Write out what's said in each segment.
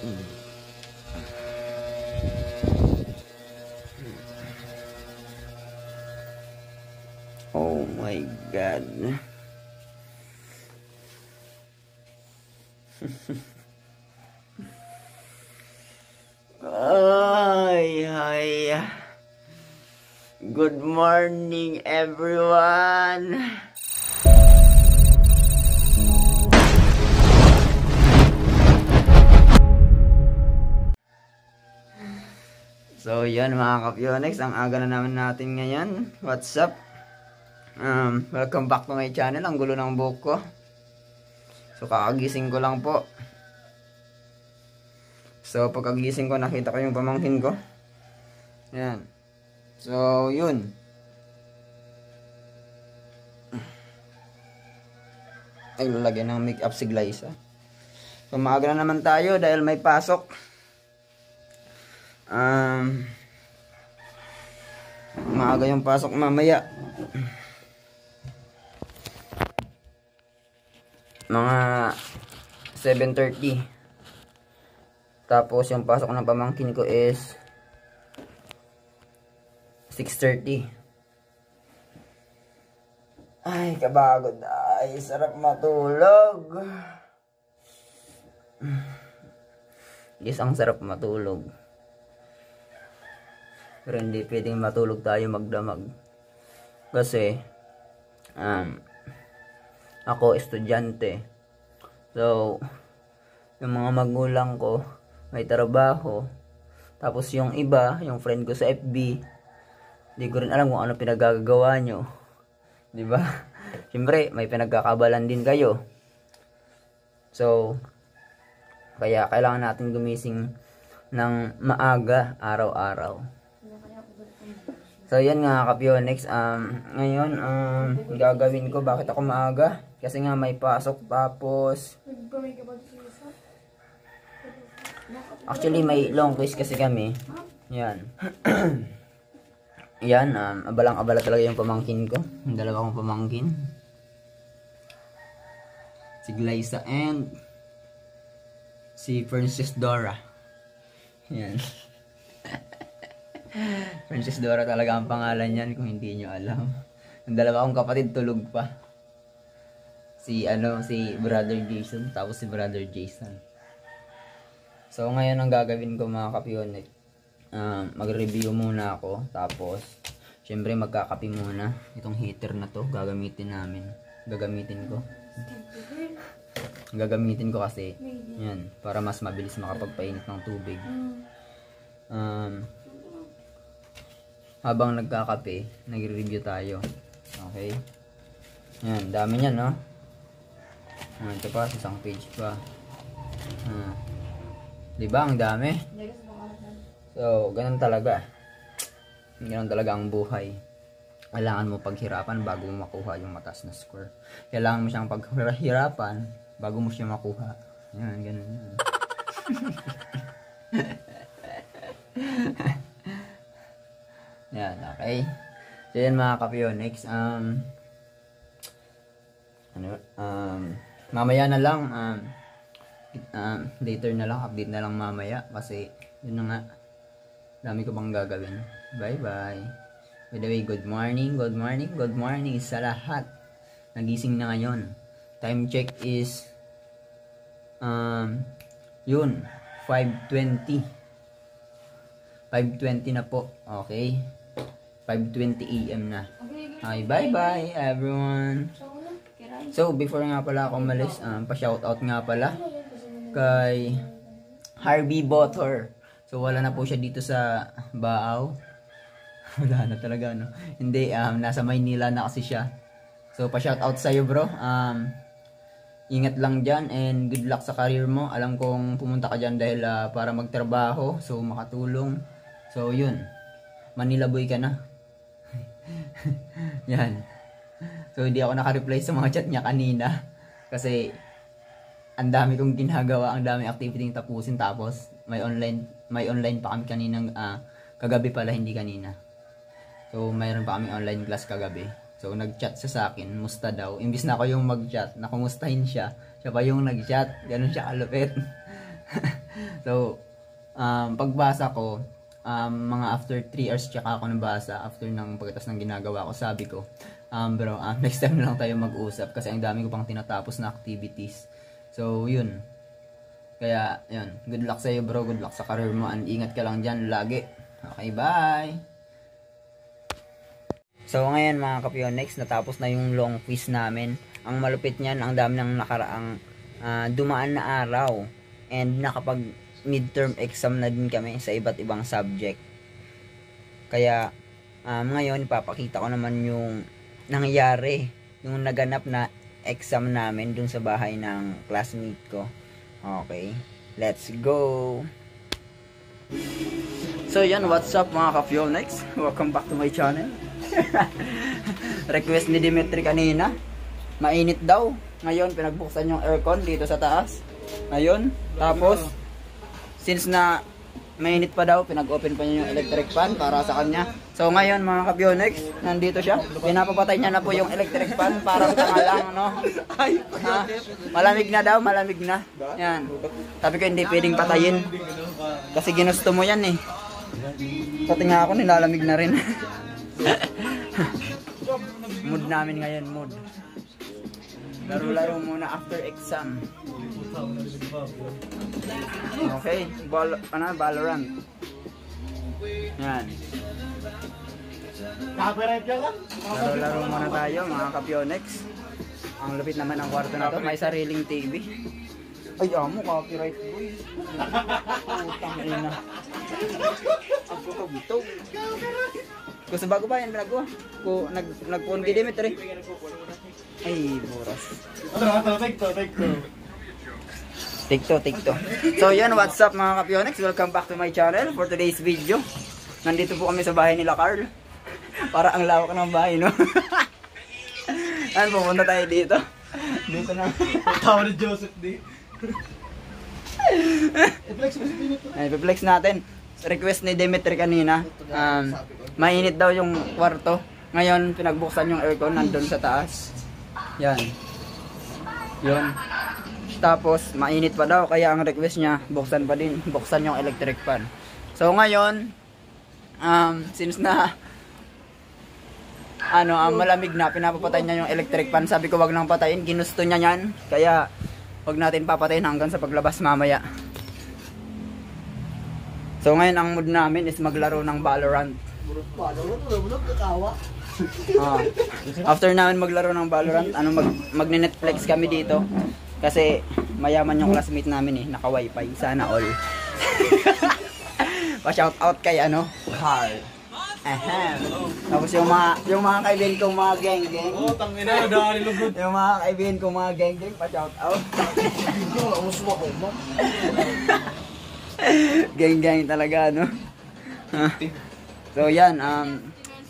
Oh my God. Ay. Good morning, everyone. So, yan mga kapyonex, ang aga na naman natin ngayon. What's up? Welcome back to my channel. Ang gulo ng buhok ko. So, kakagising ko lang po. So, pagkagising ko, nakita ko yung pamangkin ko. Yan. So, yun. Ay, lalagyan ng make-up si Glyza. So, maaga na naman tayo dahil may pasok. Maaga yung pasok mamaya. Mga 7:30. Tapos yung pasok ng pamangkin ko is 6:30. Ay, kabagod. Ay, sarap matulog. Yes, ang sarap matulog. Pero hindi pwedeng matulog tayo magdamag. Kasi, ako estudyante. So, yung mga magulang ko, may trabaho. Tapos yung iba, yung friend ko sa FB, hindi ko rin alam kung ano pinagagawa nyo. Diba? Siyempre, may pinagkakabalan din kayo. So, kaya kailangan natin gumising ng maaga araw-araw. So, yan nga kapyonex. Ngayon, gagawin ko, bakit ako maaga? Kasi nga may pasok, tapos actually may long quiz kasi kami. Yan. Yan, abalang-abala talaga yung pamangkin ko. Yung dalawa kong pamangkin. Si Glyza and si Princess Dora. Yan. Princess Dora talaga ang pangalan niyan kung hindi nyo alam. Yung dalawa kong kapatid tulog pa. Si Brother Jason, tapos si Brother Jason. So ngayon ang gagawin ko mga kapyonex, mag-review muna ako, tapos syempre magkakape muna. Itong heater na to gagamitin ko kasi yan, para mas mabilis makapagpainit ng tubig. Habang nagkakape, nagre-review tayo. Okay? Yan, dami niyan, no? Ito pa, isang page pa. Diba, ang dami? So, ganun talaga. Ganun talaga ang buhay. Kailangan mo paghirapan bago mo makuha yung mataas na score. Kailangan mo siyang paghirapan bago mo siya makuha. Yan, ganun yan. Yan, okay. So, yan mga kapyonex. Mamaya na lang, later na lang, update na lang mamaya. Kasi, yun na nga, dami ko bang gagawin. Bye-bye. By the way, good morning sa lahat. Nagising na ngayon. Time check is, yun, 5:20. 5:20 na po. Okay. 5:20 AM na. Hi, bye-bye everyone. So, before nga pala ako umalis, pa-shoutout nga pala kay Harvey Botor. So, wala na po siya dito sa Baaw. Wala na talaga, no? Hindi, nasa Maynila na kasi siya. So, pa-shoutout sa'yo, bro. Ingat lang dyan and good luck sa career mo. Alam kong pumunta ka dyan dahil para magtrabaho. So, makatulong. So, yun. Manila boy ka na. Yan. So, hindi ako naka-reply sa mga chat niya kanina. Kasi, ang dami kong ginagawa, ang dami activity yung tapusin. Tapos, may online pa kami kaninang, kagabi pala, hindi kanina. So, mayroon pa kami online class kagabi. So, nag-chat siya sa akin, musta daw. Imbis na ako yung mag-chat, nakumustahin siya. Siya pa yung nag-chat, ganun siya kalupit. So, pagbasa ko, mga after 3 hours tsaka ako nabasa after ng pagkatas ng ginagawa ko. Sabi ko, bro, next time na lang tayo mag-usap kasi ang dami ko pang tinatapos na activities. So, yun. Kaya, yun. Good luck sa'yo, bro. Good luck sa career mo. And ingat ka lang dyan lagi. Okay, bye! So, ngayon mga kapyonex, natapos na yung long quiz namin. Ang malupit niyan, ang dami ng nakaraang dumaan na araw. And nakapag midterm exam na din kami sa iba't ibang subject. Kaya, ngayon, papakita ko naman yung nangyari. Yung naganap na exam namin dun sa bahay ng classmate ko. Okay, let's go! So yan, what's up mga ka-Fuelnex? Welcome back to my channel. Request ni Dimitri kanina, mainit daw. Ngayon, pinagbuksan yung aircon dito sa taas. Ngayon, tapos, since na mainit pa daw, pinag-open pa niya yung electric fan para sa kanya. So ngayon mga ka-Fuelnex, nandito siya. Pinapapatay niya na po yung electric fan para sa lang, no? Malamig na daw, malamig na. Yan. Sabi ko hindi pwedeng patayin. Kasi ginusto mo yan eh. Pati nga ako nilalamig na rin. Mood namin ngayon, mood. Laro-laro muna after exam. Okay, Valorant. Yan. Laro-laro muna tayo mga ka-Fuelnex. Ang lupit naman ang kwarto na to, may sariling TV. Ay, amo, copyright boy. Utang ina. Ang butog-butog. Gusto bago ba yan pinagawa? Nag-phone kay Dimitri. Ay, buras. Take to. So yan, what's up mga ka-Fuelnex? Welcome back to my channel for today's video. Nandito po kami sa bahay nila Carl. Para ang lawak ng bahay, no? Ano, pupunta tayo dito. Dito na. Tawa ni Joseph di. I-flex natin. Request ni Dimitri kanina. Mainit daw yung kwarto. Ngayon, pinagbuksan yung aircon nandun sa taas. Yan. Yun. Tapos, mainit pa daw. Kaya ang request niya, buksan pa din. Buksan yung electric fan. So, ngayon, since na malamig na, pinapapatay niya yung electric fan. Sabi ko, wag nang patayin. Ginusto niya yan. Kaya, wag natin papatayin hanggang sa paglabas mamaya. So, ngayon, ang mood namin is maglaro ng Valorant. After namin maglaro ng Valorant, magne-Netflix kami dito. Kasi mayaman yung classmate namin eh, naka-wifi, sana all. Pa-shout out kay Carl. Tapos yung mga kaibigan kong mga geng-geng. Oh, tangina, dahil lugod. Yung mga kaibigan kong mga geng-geng, pa-shout out. Geng-geng talaga, no? So yan,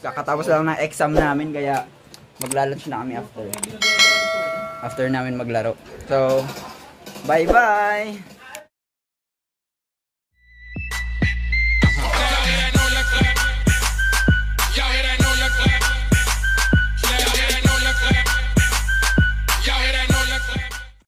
kakatapos lang ng exam namin, kaya magla-lunch na kami after namin maglaro. So, bye-bye!